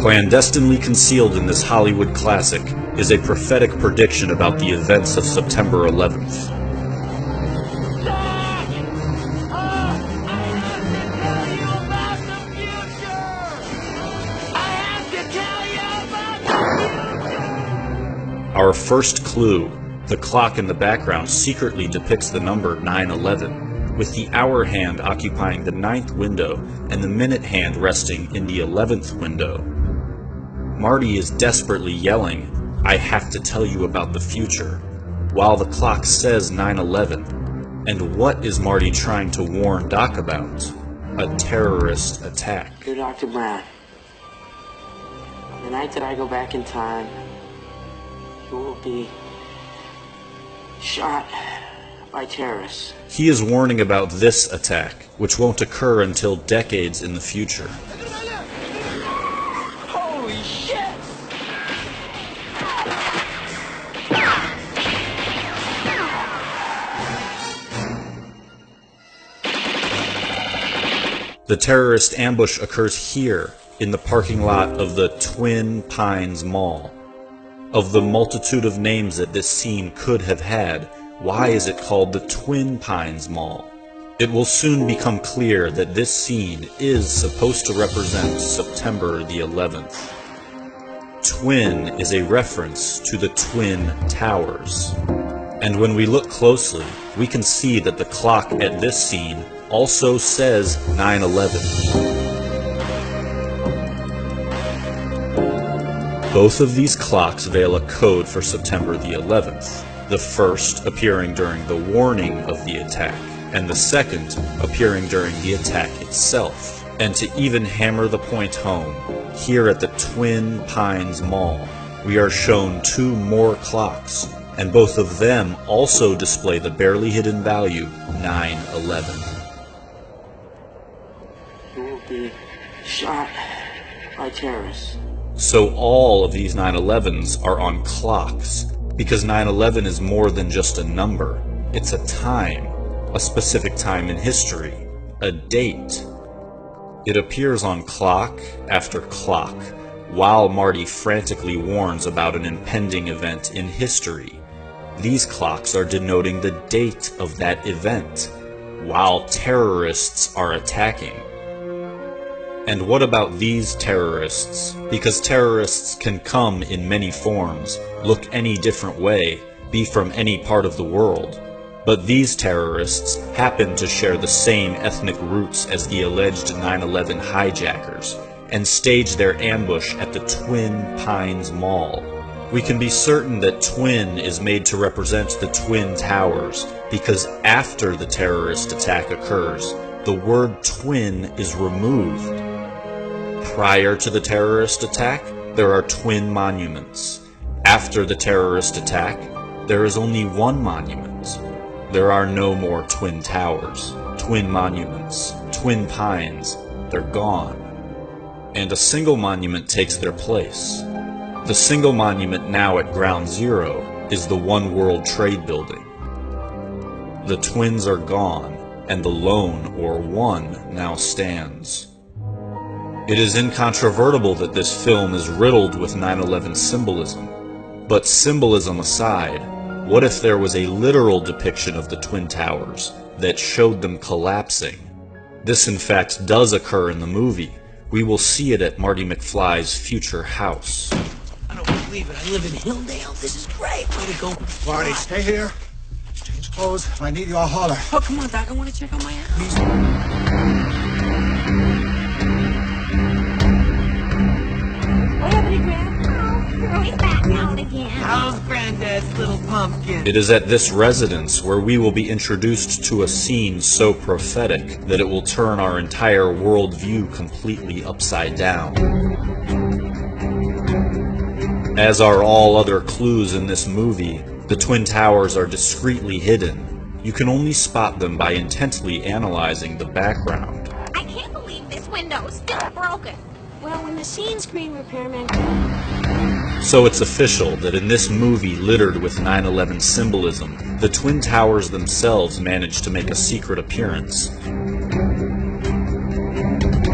Clandestinely concealed in this Hollywood classic is a prophetic prediction about the events of September 11th. Our first clue, the clock in the background secretly depicts the number 9/11, with the hour hand occupying the 9th window and the minute hand resting in the 11th window. Marty is desperately yelling, "I have to tell you about the future," while the clock says 9/11. And what is Marty trying to warn Doc about? A terrorist attack. Dear Dr. Brown, the night that I go back in time, you will be shot by terrorists. He is warning about this attack, which won't occur until decades in the future. Holy shit! The terrorist ambush occurs here, in the parking lot of the Twin Pines Mall. Of the multitude of names that this scene could have had, why is it called the Twin Pines Mall? It will soon become clear that this scene is supposed to represent September the 11th. Twin is a reference to the Twin Towers. And when we look closely, we can see that the clock at this scene also says 9/11. Both of these clocks veil a code for September the 11th, the first appearing during the warning of the attack, and the second appearing during the attack itself. And to even hammer the point home, here at the Twin Pines Mall, we are shown 2 more clocks, and both of them also display the barely hidden value 9/11. You will be shot by terrorists. So all of these 9/11s are on clocks, because 9/11 is more than just a number. It's a time, a specific time in history, a date. It appears on clock after clock, while Marty frantically warns about an impending event in history. These clocks are denoting the date of that event, while terrorists are attacking. And what about these terrorists? Because terrorists can come in many forms, look any different way, be from any part of the world. But these terrorists happen to share the same ethnic roots as the alleged 9/11 hijackers, and stage their ambush at the Twin Pines Mall. We can be certain that Twin is made to represent the Twin Towers, because after the terrorist attack occurs, the word twin is removed. Prior to the terrorist attack, there are twin monuments. After the terrorist attack, there is only one monument. There are no more twin towers, twin monuments, twin pines. They're gone. And a single monument takes their place. The single monument now at Ground Zero is the One World Trade Building. The twins are gone, and the lone, or one, now stands. It is incontrovertible that this film is riddled with 9/11 symbolism. But symbolism aside, what if there was a literal depiction of the Twin Towers that showed them collapsing? This in fact does occur in the movie. We will see it at Marty McFly's future house. I don't believe it. I live in Hilldale. This is great. Way to go. Marty, stay here. Change clothes. If I need you, I'll holler. Oh, come on, Doc. I want to check out my house. Please. How's Granddad's little pumpkin? It is at this residence where we will be introduced to a scene so prophetic that it will turn our entire worldview completely upside down. As are all other clues in this movie, the Twin Towers are discreetly hidden. You can only spot them by intently analyzing the background. I can't believe this window is still broken. Well, when the scene screen repairman... So it's official that in this movie littered with 9/11 symbolism, the Twin Towers themselves managed to make a secret appearance.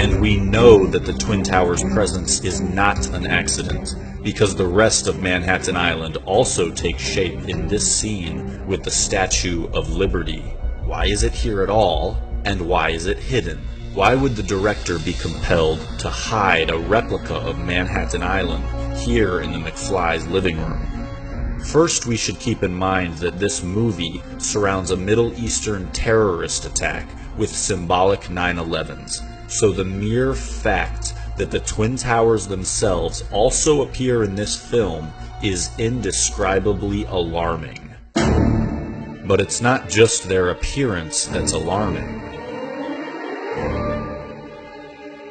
And we know that the Twin Towers' presence is not an accident, because the rest of Manhattan Island also takes shape in this scene with the Statue of Liberty. Why is it here at all, and why is it hidden? Why would the director be compelled to hide a replica of Manhattan Island here in the McFly's living room? First, we should keep in mind that this movie surrounds a Middle Eastern terrorist attack with symbolic 9/11s, so the mere fact that the Twin Towers themselves also appear in this film is indescribably alarming. But it's not just their appearance that's alarming.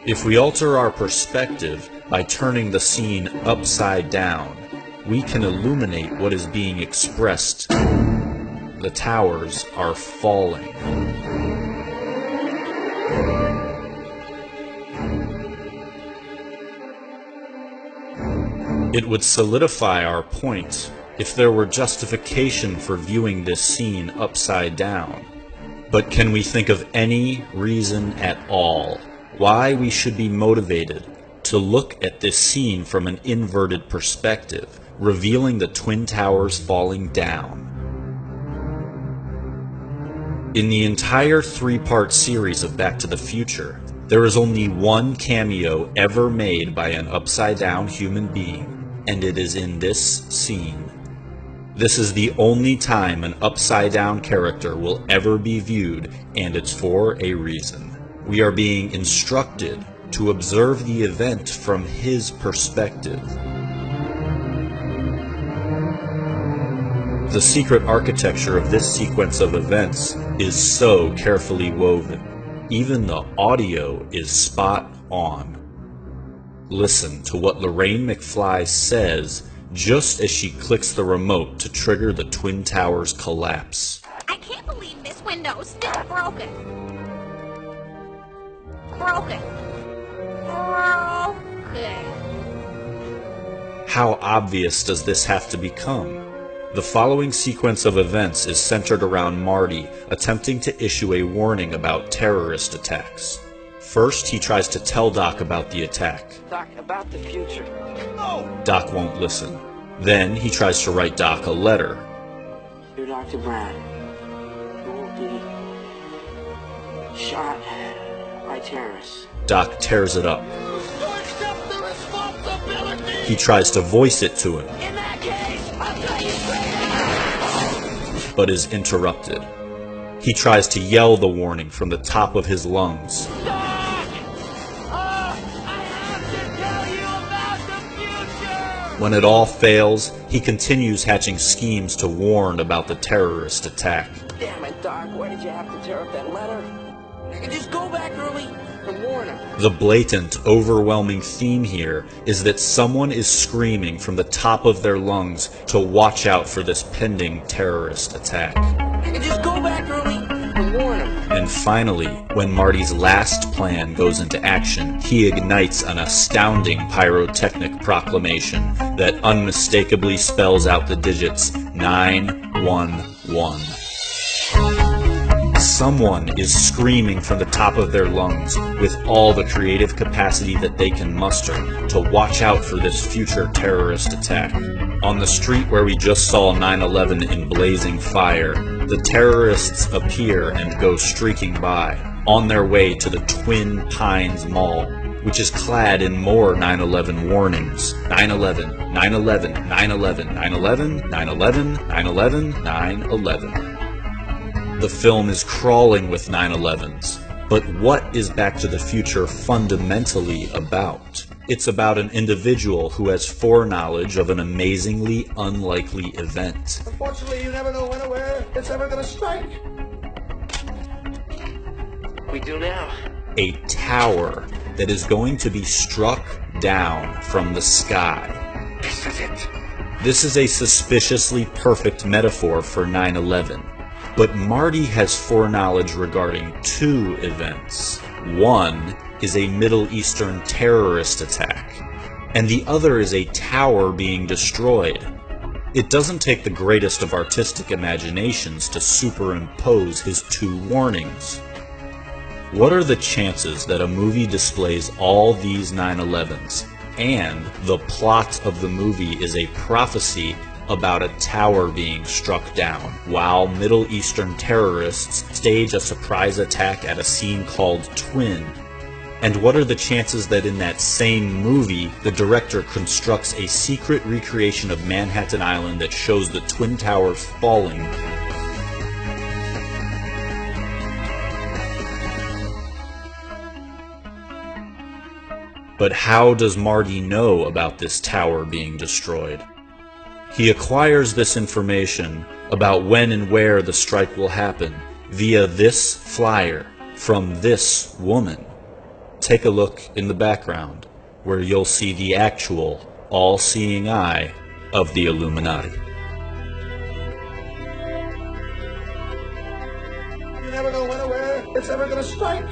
If we alter our perspective by turning the scene upside down, we can illuminate what is being expressed. The towers are falling. It would solidify our point if there were justification for viewing this scene upside down. But can we think of any reason at all why we should be motivated to look at this scene from an inverted perspective, revealing the Twin Towers falling down? In the entire three-part series of Back to the Future, there is only one cameo ever made by an upside-down human being, and it is in this scene. This is the only time an upside-down character will ever be viewed, and it's for a reason. We are being instructed to observe the event from his perspective. The secret architecture of this sequence of events is so carefully woven. Even the audio is spot on. Listen to what Lorraine McFly says just as she clicks the remote to trigger the Twin Towers collapse. I can't believe this window's still broken. Broken. How obvious does this have to become? The following sequence of events is centered around Marty attempting to issue a warning about terrorist attacks. First, he tries to tell Doc about the attack. Doc, about the future. Doc won't listen. Then, he tries to write Doc a letter. Dear Dr. Brown, you will be shot by terrorists. Doc tears it up. He tries to voice it to him, In that case, I'll tell you straight. but is interrupted. He tries to yell the warning from the top of his lungs, When it all fails, he continues hatching schemes to warn about the terrorist attack. Damn it, Doc, why did you have to tear up that letter? I could just go back early and warn him. The blatant, overwhelming theme here is that someone is screaming from the top of their lungs to watch out for this pending terrorist attack. I could just go back early and warn him. And finally, when Marty's last plan goes into action, he ignites an astounding pyrotechnic proclamation that unmistakably spells out the digits 911. Someone is screaming from the top of their lungs with all the creative capacity that they can muster to watch out for this future terrorist attack. On the street where we just saw 9/11 in blazing fire, the terrorists appear and go streaking by, on their way to the Twin Pines Mall, which is clad in more 9/11 warnings. 9/11, 9/11, 9/11, 9/11, 9/11, 9/11, 9/11. The film is crawling with 9/11s. But what is Back to the Future fundamentally about? It's about an individual who has foreknowledge of an amazingly unlikely event. Unfortunately, you never know when or where it's ever gonna strike. We do now. A tower that is going to be struck down from the sky. This is it. This is a suspiciously perfect metaphor for 9/11. But Marty has foreknowledge regarding two events. One is a Middle Eastern terrorist attack, and the other is a tower being destroyed. It doesn't take the greatest of artistic imaginations to superimpose his two warnings. What are the chances that a movie displays all these 9/11s, and the plot of the movie is a prophecy about a tower being struck down, while Middle Eastern terrorists stage a surprise attack at a scene called Twin? And what are the chances that in that same movie, the director constructs a secret recreation of Manhattan Island that shows the Twin Towers falling? But how does Marty know about this tower being destroyed? He acquires this information about when and where the strike will happen via this flyer from this woman. Take a look in the background, where you'll see the actual all-seeing eye of the Illuminati. You never know when or where it's ever gonna strike.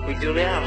We do now.